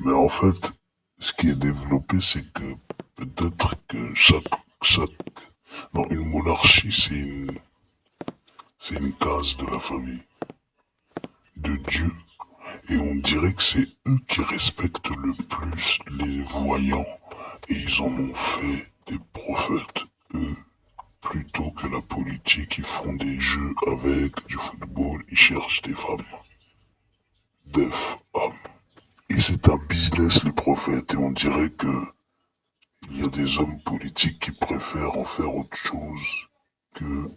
Mais en fait, ce qui est développé, c'est que peut-être que non, une monarchie, c'est une case de la famille, de Dieu. Et on dirait que c'est eux qui respectent le plus les voyants. Et ils en ont fait des prophètes, eux. Plutôt que la politique, ils font des jeux avec du football, ils cherchent des femmes. Des femmes. Et c'est un business, les prophètes, et on dirait que il y a des hommes politiques qui préfèrent en faire autre chose que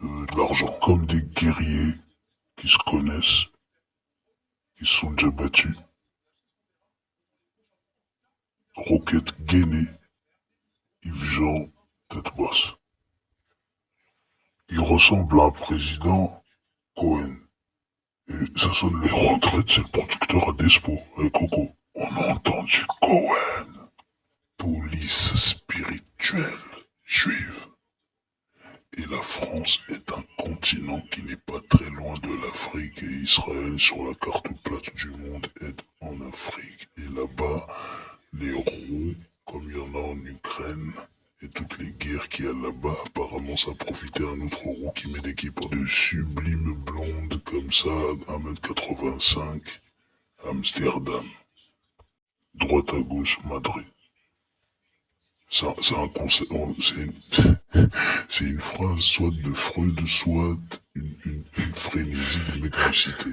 de l'argent. Comme des guerriers qui se connaissent, qui se sont déjà battus. Roquette Guéné, Yves Jean, tête basse. Il ressemble à un président Cohen. Et ça sonne les retraites, c'est le producteur à Despo, avec Coco. On a entendu Cohen. Police spirituelle juive. Et la France est un continent qui n'est pas très loin de l'Afrique et Israël sur la carte plate du monde est en Afrique. Et là-bas, les roues, comme il y en a en Ukraine, et toutes les guerres qu'il y a là-bas, apparemment ça profitait à un autre roux qui met des kippas. De sublimes blondes comme ça, 1m85, Amsterdam. Droite à gauche, Madrid. C'est un concept, c'est une phrase soit de Freud, soit une frénésie des mecs de cité.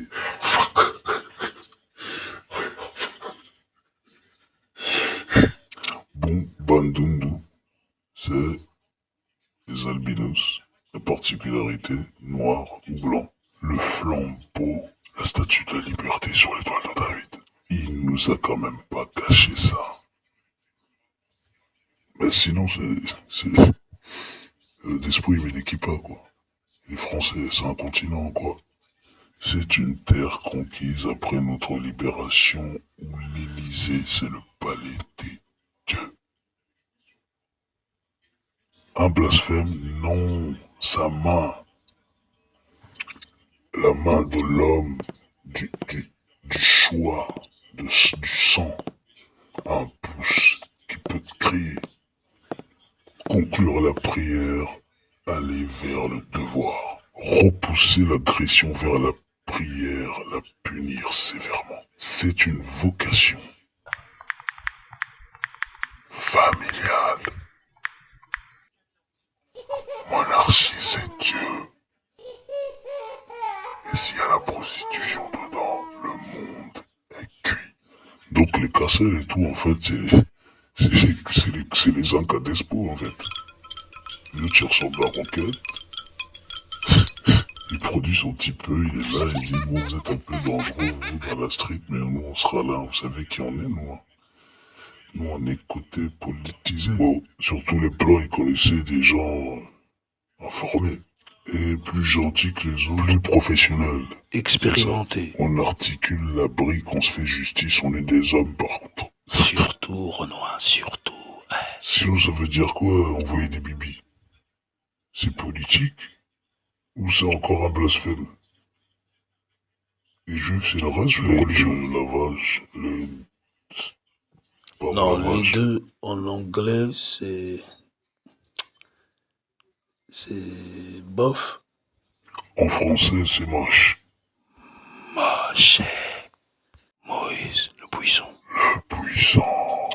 Bon, Bandundu, c'est les albinos. La particularité, noir ou blanc. Le flambeau, la statue de la liberté sur l'étoile de David. Il nous a quand même pas caché ça. Mais sinon, Despo, il met des kippas, quoi. Les Français, c'est un continent, quoi. C'est une terre conquise après notre libération où l'Élysée, c'est le palais des dieux. Un blasphème, non, sa main, la main de l'homme, du choix, du sang, un pouce qui peut crier, conclure la prière, aller vers le devoir, repousser l'agression vers la prière, la punir sévèrement. C'est une vocation familiale. Monarchie, c'est Dieu. Et s'il y a la prostitution dedans, le monde est cuit. Donc les cassels et tout, en fait, c'est les Incas d'Espo, en fait. Lui, tu ressembles à Roquette. Il produit son petit peu, il est là, il dit, bon, vous êtes un peu dangereux, vous, dans la street, mais nous, on sera là, vous savez qui on est, nous, hein. Nous, on est côté politisé. Bon, surtout les plans, ils connaissaient des gens informés. Et plus gentils que les autres, plus professionnels. Expérimenté. On articule la brique, on se fait justice, on est des hommes par contre. Surtout, Renoir, surtout. Sinon, ça veut dire quoi, envoyer des bibis? C'est politique? Ou c'est encore un blasphème? Les juifs, c'est la race ou la religion? Le lavage, Non, les deux, en anglais, c'est bof. En français, c'est moche. Moche. Moïse, le buisson. Le puissant.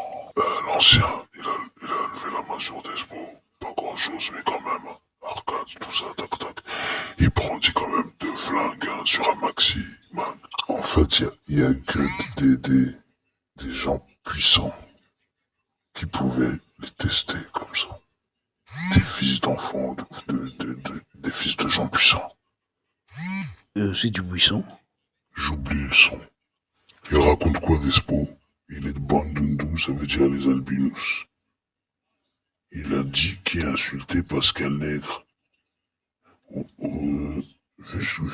L'ancien, il a levé la main sur Despo. Pas grand chose, mais quand même. Arcade, tout ça, tac tac. Il prend quand même 2 flingues hein, sur un maxi, man. En fait, il y a que des gens puissants qui pouvaient les tester comme ça. Des fils d'enfants, des fils de gens puissants. C'est du buisson. J'oublie le son. Il raconte quoi Despo? Il est de Bandundu, ça veut dire les albinos. Il a dit qu'il a insulté Pascal Nègre.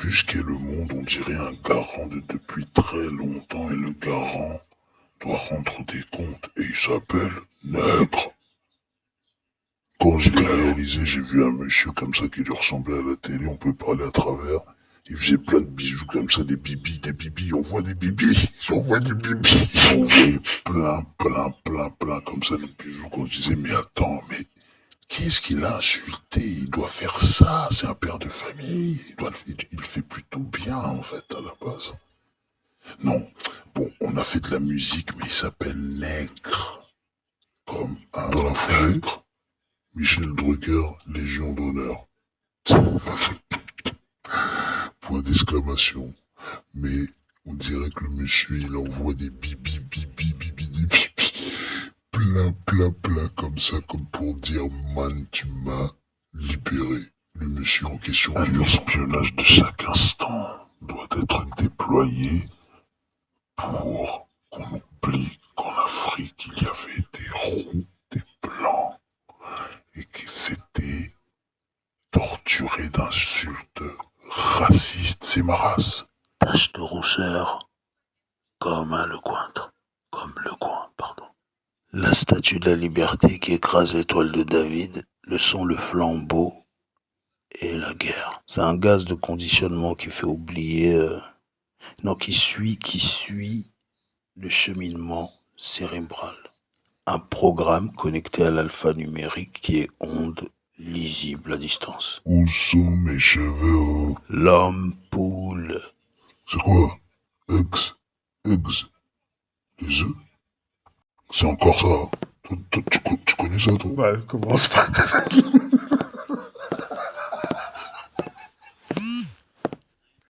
Jusqu'à le monde, on dirait un garant depuis très longtemps et le garant doit rendre des comptes et il s'appelle Nègre. Quand je l'ai réalisé, j'ai vu un monsieur comme ça qui lui ressemblait à la télé, on peut parler à travers. Il faisait plein de bisous comme ça, des bibis, on voit des bibis, on voit des bibis. On voyait plein comme ça de bisous qu'on disait, mais attends, mais qu'est-ce qu'il a insulté? Il doit faire ça, c'est un père de famille, il fait plutôt bien en fait à la base. Non, bon, on a fait de la musique, mais il s'appelle Nègre. Comme un dans la forêt, Michel Drucker, Légion d'honneur. Point d'exclamation. Mais on dirait que le monsieur, il envoie des bibi, plein, comme ça, comme pour dire, man, tu m'as libéré. Le monsieur en question. Un espionnage de chaque instant doit être déployé pour qu'on oublie qu'en Afrique, il y avait des roux, des blancs, et qu'ils étaient torturés d'insultes racistes. C'est ma race. Tache de rousseur, comme le coin, pardon. La statue de la liberté qui écrase l'étoile de David, le son, le flambeau et la guerre. C'est un gaz de conditionnement qui fait oublier, qui suit le cheminement cérébral. Un programme connecté à l'alphanumérique qui est onde lisible à distance. Où sont mes cheveux? L'homme poule. C'est quoi? Eggs? Les œufs? C'est encore ça? Tu connais ça, toi? Commence pas.